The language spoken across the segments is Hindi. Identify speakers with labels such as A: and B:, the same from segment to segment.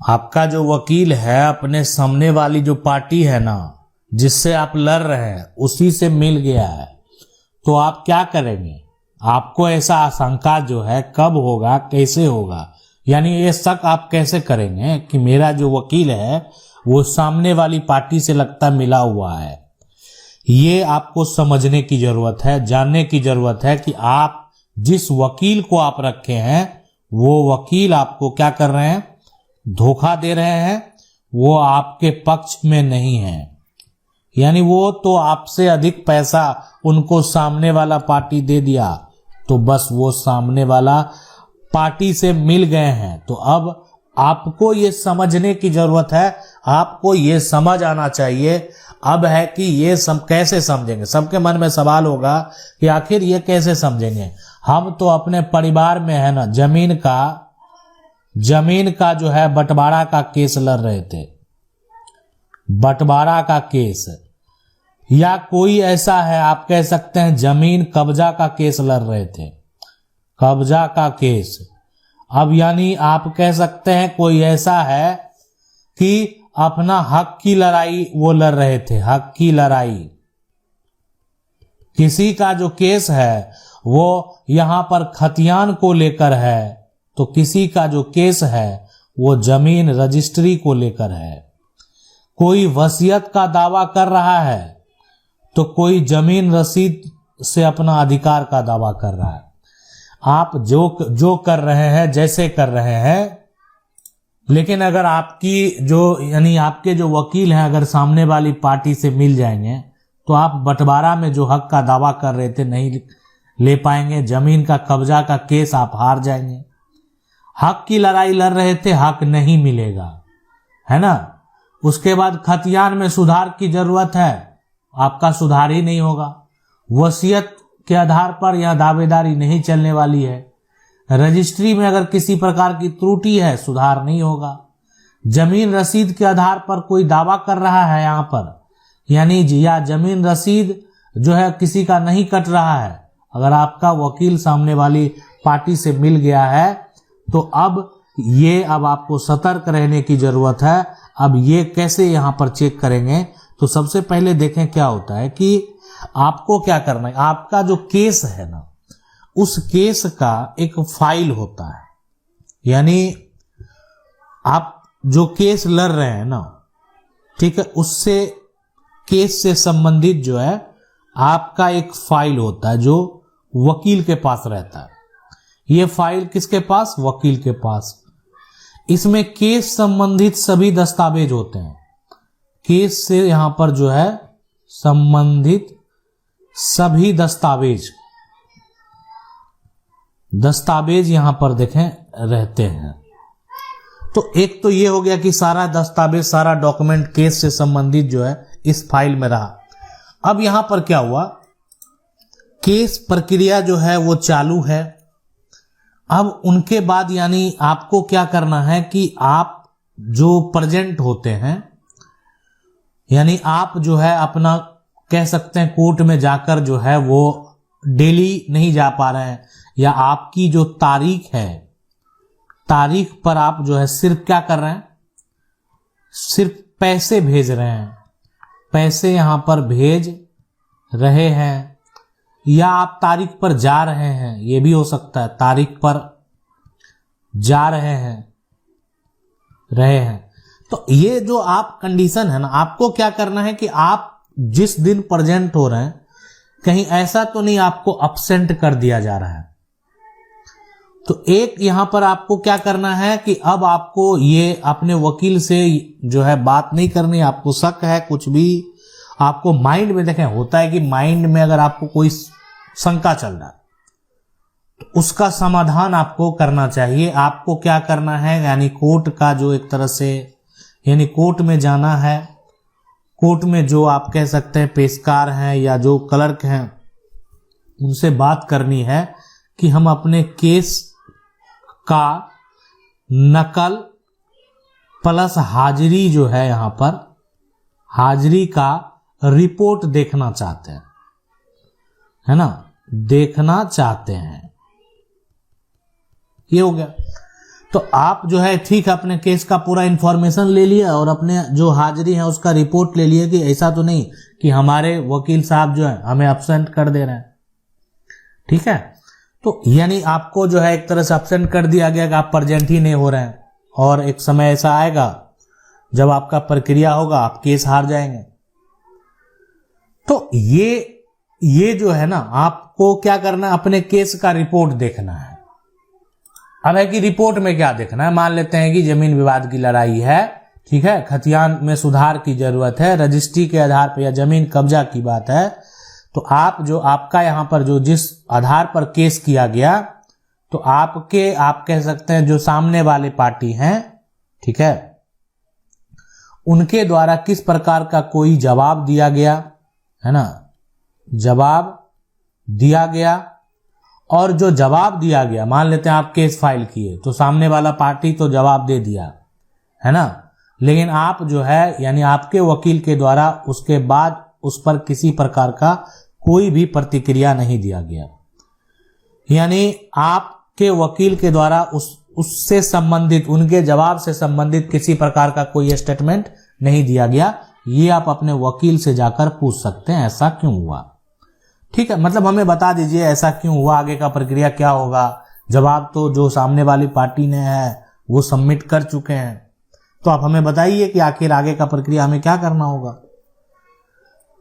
A: आपका जो वकील है अपने सामने वाली जो पार्टी है ना, जिससे आप लड़ रहे हैं, उसी से मिल गया है, तो आप क्या करेंगे? आपको ऐसा आशंका जो है कब होगा, कैसे होगा, यानी ये शक आप कैसे करेंगे कि मेरा जो वकील है वो सामने वाली पार्टी से लगता मिला हुआ है? ये आपको समझने की जरूरत है, जानने की जरूरत है कि आप जिस वकील को आप रखे हैं वो वकील आपको क्या कर रहे हैं, धोखा दे रहे हैं, वो आपके पक्ष में नहीं है। यानी वो तो आपसे अधिक पैसा उनको सामने वाला पार्टी दे दिया, तो बस वो सामने वाला पार्टी से मिल गए हैं। तो अब आपको ये समझने की जरूरत है, आपको ये समझ आना चाहिए। अब है कि ये कैसे समझेंगे? सबके मन में सवाल होगा कि आखिर ये कैसे समझेंगे। हम तो अपने परिवार में है ना, जमीन का जो है बंटवारा का केस लड़ रहे थे, बंटवारा का केस, या कोई ऐसा है आप कह सकते हैं जमीन कब्जा का केस लड़ रहे थे, कब्जा का केस। अब यानी आप कह सकते हैं कोई ऐसा है कि अपना हक की लड़ाई वो लड़ रहे थे, हक की लड़ाई। किसी का जो केस है वो यहां पर खतियान को लेकर है, तो किसी का जो केस है वो जमीन रजिस्ट्री को लेकर है। कोई वसीयत का दावा कर रहा है तो कोई जमीन रसीद से अपना अधिकार का दावा कर रहा है। आप जो कर रहे हैं, जैसे कर रहे हैं, लेकिन अगर आपकी जो यानी आपके जो वकील हैं अगर सामने वाली पार्टी से मिल जाएंगे तो आप बंटवारा में जो हक का दावा कर रहे थे नहीं ले पाएंगे, जमीन का कब्जा का केस आप हार जाएंगे। हक की लड़ाई लड़ रहे थे, हक नहीं मिलेगा, है ना। उसके बाद खतियान में सुधार की जरूरत है, आपका सुधार ही नहीं होगा। वसीयत के आधार पर यह दावेदारी नहीं चलने वाली है। रजिस्ट्री में अगर किसी प्रकार की त्रुटि है, सुधार नहीं होगा। जमीन रसीद के आधार पर कोई दावा कर रहा है यहाँ पर, यानी या जमीन रसीद जो है किसी का नहीं कट रहा है, अगर आपका वकील सामने वाली पार्टी से मिल गया है तो अब आपको सतर्क रहने की जरूरत है। अब ये कैसे यहाँ पर चेक करेंगे? तो सबसे पहले देखें क्या होता है कि आपको क्या करना है। आपका जो केस है ना, उस केस का एक फाइल होता है, यानी आप जो केस लड़ रहे हैं ना, ठीक है, उससे केस से संबंधित जो है आपका एक फाइल होता है जो वकील के पास रहता है। ये फाइल किसके पास? वकील के पास। इसमें केस संबंधित सभी दस्तावेज होते हैं। केस से यहां पर जो है संबंधित सभी दस्तावेज यहां पर देखें रहते हैं। तो एक तो ये हो गया कि सारा दस्तावेज, सारा डॉक्यूमेंट केस से संबंधित जो है इस फाइल में रहा। अब यहां पर क्या हुआ, केस प्रक्रिया जो है वो चालू है। अब उनके बाद यानी आपको क्या करना है कि आप जो प्रेजेंट होते हैं, यानी आप जो है अपना कह सकते हैं कोर्ट में जाकर जो है वो डेली नहीं जा पा रहे हैं, या आपकी जो तारीख है, तारीख पर आप जो है सिर्फ क्या कर रहे हैं, सिर्फ पैसे भेज रहे हैं, पैसे यहां पर भेज रहे हैं, या आप तारीख पर जा रहे हैं, ये भी हो सकता है, तारीख पर जा रहे हैं। तो ये जो आप कंडीशन है ना, आपको क्या करना है कि आप जिस दिन प्रेजेंट हो रहे हैं, कहीं ऐसा तो नहीं आपको अपसेंट कर दिया जा रहा है। तो एक यहां पर आपको क्या करना है कि अब आपको ये अपने वकील से जो है बात नहीं करनी। आपको शक है कुछ भी, आपको माइंड में, देखें होता है कि माइंड में अगर आपको कोई शंका चल रहा है तो उसका समाधान आपको करना चाहिए। आपको क्या करना है, यानी कोर्ट का जो एक तरह से, यानी कोर्ट में जाना है। कोर्ट में जो आप कह सकते हैं पेशकार हैं या जो क्लर्क हैं, उनसे बात करनी है कि हम अपने केस का नकल प्लस हाजिरी जो है, यहां पर हाजिरी का रिपोर्ट देखना चाहते हैं, है ना, देखना चाहते हैं। ये हो गया। तो आप जो है ठीक है अपने केस का पूरा इंफॉर्मेशन ले लिया और अपने जो हाजिरी है उसका रिपोर्ट ले लिया कि ऐसा तो नहीं कि हमारे वकील साहब जो है हमें अब्सेंट कर दे रहे हैं, ठीक है। तो यानी आपको जो है एक तरह से अब्सेंट कर दिया गया कि आप प्रेजेंट ही नहीं हो रहे हैं, और एक समय ऐसा आएगा जब आपका प्रक्रिया होगा आप केस हार जाएंगे। तो ये जो है ना, आपको क्या करना है, अपने केस का रिपोर्ट देखना है। अब है कि रिपोर्ट में क्या देखना है, मान लेते हैं कि जमीन विवाद की लड़ाई है, ठीक है, खतियान में सुधार की जरूरत है, रजिस्ट्री के आधार पर या जमीन कब्जा की बात है, तो आप जो आपका यहां पर जो जिस आधार पर केस किया गया, तो आप कह सकते हैं जो सामने वाले पार्टी हैं, ठीक है, उनके द्वारा किस प्रकार का कोई जवाब दिया गया है ना, जवाब दिया गया, और जो जवाब दिया गया, मान लेते हैं आप केस फाइल किए तो सामने वाला पार्टी तो जवाब दे दिया है ना, लेकिन आप जो है यानी आपके वकील के द्वारा उसके बाद उस पर किसी प्रकार का कोई भी प्रतिक्रिया नहीं दिया गया, यानी आपके वकील के द्वारा उससे संबंधित, उनके जवाब से संबंधित किसी प्रकार का कोई स्टेटमेंट नहीं दिया गया, ये आप अपने वकील से जाकर पूछ सकते हैं ऐसा क्यों हुआ, ठीक है। मतलब हमें बता दीजिए ऐसा क्यों हुआ, आगे का प्रक्रिया क्या होगा। जवाब तो जो सामने वाली पार्टी ने है वो सबमिट कर चुके हैं, तो आप हमें बताइए कि आखिर आगे का प्रक्रिया हमें क्या करना होगा।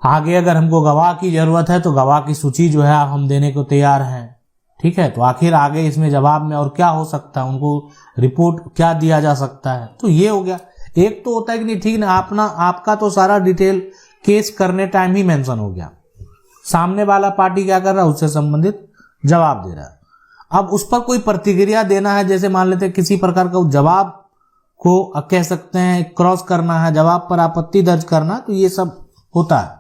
A: आगे अगर हमको गवाह की जरूरत है तो गवाह की सूची जो है हम देने को तैयार हैं, ठीक है। तो आखिर आगे इसमें जवाब में और क्या हो सकता है, उनको रिपोर्ट क्या दिया जा सकता है। तो ये हो गया। एक तो होता है कि नहीं, ठीक ना, आपका तो सारा डिटेल केस करने टाइम ही मेंशन हो गया, सामने वाला पार्टी क्या कर रहा है उससे संबंधित जवाब दे रहा है। अब उस पर कोई प्रतिक्रिया देना है, जैसे मान लेते हैं किसी प्रकार का जवाब को कह सकते हैं क्रॉस करना है, जवाब पर आपत्ति दर्ज करना, तो ये सब होता है।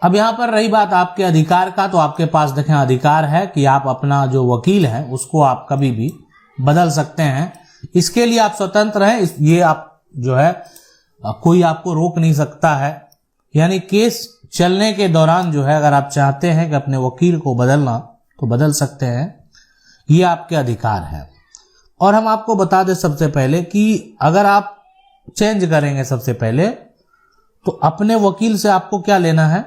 A: अब यहां पर रही बात आपके अधिकार का, तो आपके पास देखें अधिकार है कि आप अपना जो वकील है उसको आप कभी भी बदल सकते हैं, इसके लिए आप स्वतंत्र हैं, ये आप जो है कोई आपको रोक नहीं सकता है। यानी केस चलने के दौरान जो है अगर आप चाहते हैं कि अपने वकील को बदलना तो बदल सकते हैं, ये आपके अधिकार है। और हम आपको बता दें सबसे पहले कि अगर आप चेंज करेंगे सबसे पहले तो अपने वकील से आपको क्या लेना है,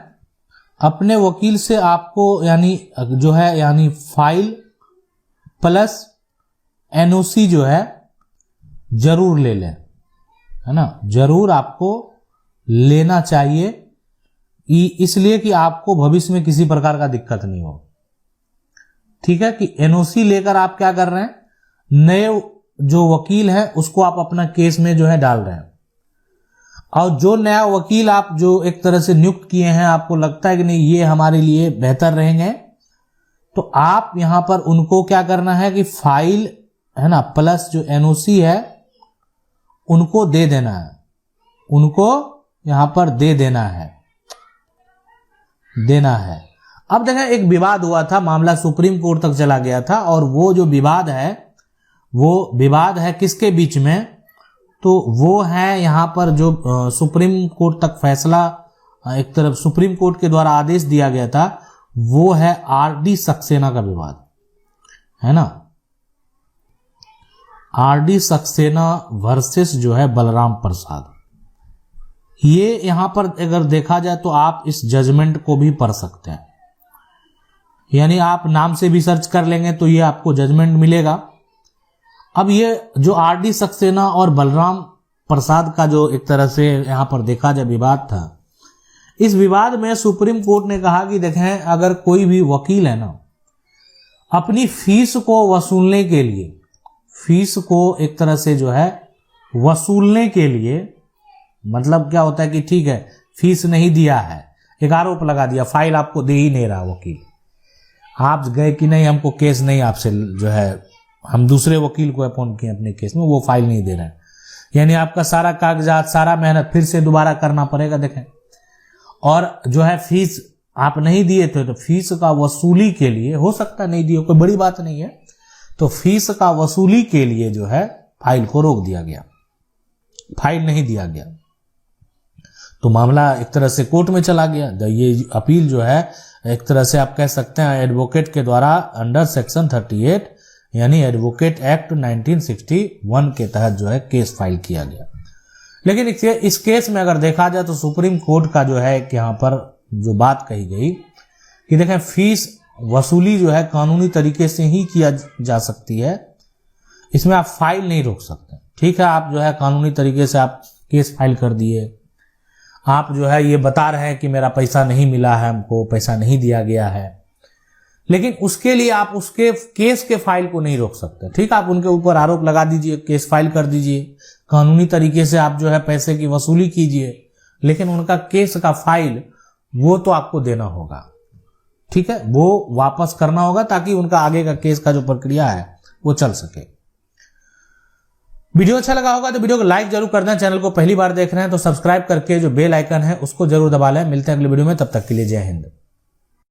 A: अपने वकील से आपको यानी जो है यानी फाइल प्लस एनओसी जो है जरूर ले लें, है ना, जरूर आपको लेना चाहिए, इसलिए कि आपको भविष्य में किसी प्रकार का दिक्कत नहीं हो, ठीक है। कि एनओसी लेकर आप क्या कर रहे हैं, नए जो वकील है उसको आप अपना केस में जो है डाल रहे हैं, और जो नया वकील आप जो एक तरह से नियुक्त किए हैं, आपको लगता है कि नहीं ये हमारे लिए बेहतर रहेंगे, तो आप यहां पर उनको क्या करना है कि फाइल है ना प्लस जो एनओसी है उनको दे देना है, उनको यहां पर दे देना है। अब देखें एक विवाद हुआ था, मामला सुप्रीम कोर्ट तक चला गया था, और वो जो विवाद है वो विवाद है किसके बीच में, तो वो है यहां पर जो सुप्रीम कोर्ट तक फैसला एक तरफ सुप्रीम कोर्ट के द्वारा आदेश दिया गया था, वो है आरडी सक्सेना का विवाद, है ना, आरडी सक्सेना वर्सेस जो है बलराम प्रसाद। ये यहां पर अगर देखा जाए तो आप इस जजमेंट को भी पढ़ सकते हैं, यानी आप नाम से भी सर्च कर लेंगे तो ये आपको जजमेंट मिलेगा। अब ये जो आरडी सक्सेना और बलराम प्रसाद का जो एक तरह से यहां पर देखा जाए विवाद था, इस विवाद में सुप्रीम कोर्ट ने कहा कि देखें अगर कोई भी वकील है ना अपनी फीस को वसूलने के लिए, फीस को एक तरह से जो है वसूलने के लिए, मतलब क्या होता है कि ठीक है फीस नहीं दिया है, एक आरोप लगा दिया, फाइल आपको दे ही नहीं रहा वकील, आप गए कि नहीं हमको केस नहीं आपसे जो है, हम दूसरे वकील को अपॉइंट किए अपने केस में, वो फाइल नहीं दे रहे हैं, यानी आपका सारा कागजात सारा मेहनत फिर से दोबारा करना पड़ेगा। देखें, और जो है फीस आप नहीं दिए थे, तो फीस का वसूली के लिए, हो सकता नहीं दिए कोई बड़ी बात नहीं है, तो फीस का वसूली के लिए जो है फाइल को रोक दिया गया, फाइल नहीं दिया गया, तो मामला एक तरह से कोर्ट में चला गया। ये अपील जो है एक तरह से आप कह सकते हैं एडवोकेट के द्वारा अंडर सेक्शन 38 यानी एडवोकेट एक्ट 1961 के तहत जो है केस फाइल किया गया। लेकिन इस केस में अगर देखा जाए तो सुप्रीम कोर्ट का जो है कि यहाँ पर जो बात कही गई कि देखें फीस वसूली जो है कानूनी तरीके से ही किया जा सकती है, इसमें आप फाइल नहीं रोक सकते। ठीक है, आप जो है कानूनी तरीके से आप केस फाइल कर दिए, आप जो है ये बता रहे हैं कि मेरा पैसा नहीं मिला है, हमको पैसा नहीं दिया गया है, लेकिन उसके लिए आप उसके केस के फाइल को नहीं रोक सकते। ठीक, आप उनके ऊपर आरोप लगा दीजिए, केस फाइल कर दीजिए, कानूनी तरीके से आप जो है पैसे की वसूली कीजिए, लेकिन उनका केस का फाइल वो तो आपको देना होगा। ठीक है, वो वापस करना होगा ताकि उनका आगे का केस का जो प्रक्रिया है वो चल सके। वीडियो अच्छा लगा होगा तो वीडियो को लाइक जरूर कर दें। चैनल को पहली बार देख रहे हैं तो सब्सक्राइब करके जो बेल आइकन है उसको जरूर दबा लें। मिलते हैं अगले वीडियो में, तब तक के लिए जय हिंद।